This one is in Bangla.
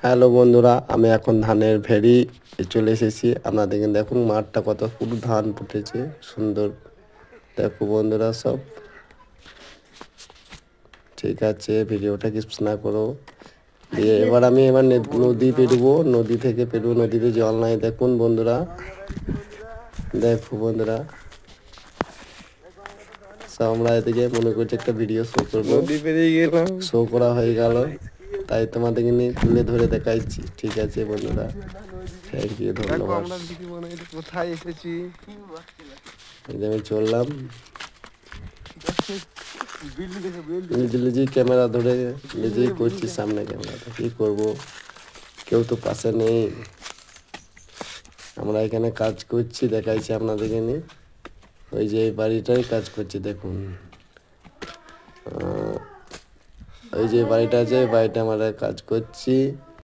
হ্যালো বন্ধুরা, আমি এখন ধানের ভেড়ি চলে এসেছি। আপনাদের দেখুন মাঠটা কত পুরো ধান ফুটেছে সুন্দর। দেখো বন্ধুরা সব ঠিক আছে, ভিডিওটা স্কিপ না করো। দিয়ে এবার আমি নদী পেরুবো, নদী থেকে পেরুবো, নদীতে জল নাই। দেখুন বন্ধুরা, দেখো বন্ধুরা সব আমরা এদিকে মনে করছি একটা ভিডিও শো করবো, নদী পেরিয়ে গেলাম। শো করা হয়ে গেল, তাই তোমাদেরকে নিয়ে তুলে ধরে দেখাচ্ছি। ঠিক আছে বন্ধুরা, থ্যাংক ইউ, দেখো ধন্যবাদ। আমরা দিদি মনে হয় কোথায় এসেছি। এই যে আমি চললাম, নিজে ক্যামেরা ধরে নিজেই করছি সামনে ক্যামেরাটা। কি করব, কেউ তো পাশে নেই। আমরা এখানে কাজ করছি, দেখাইছি আপনাদেরকে নিয়ে। ওই যে এই বাড়িটাই কাজ করছি দেখুন। ওই যে বাড়িটা আছে, বাড়িটা আমরা কাজ করছি।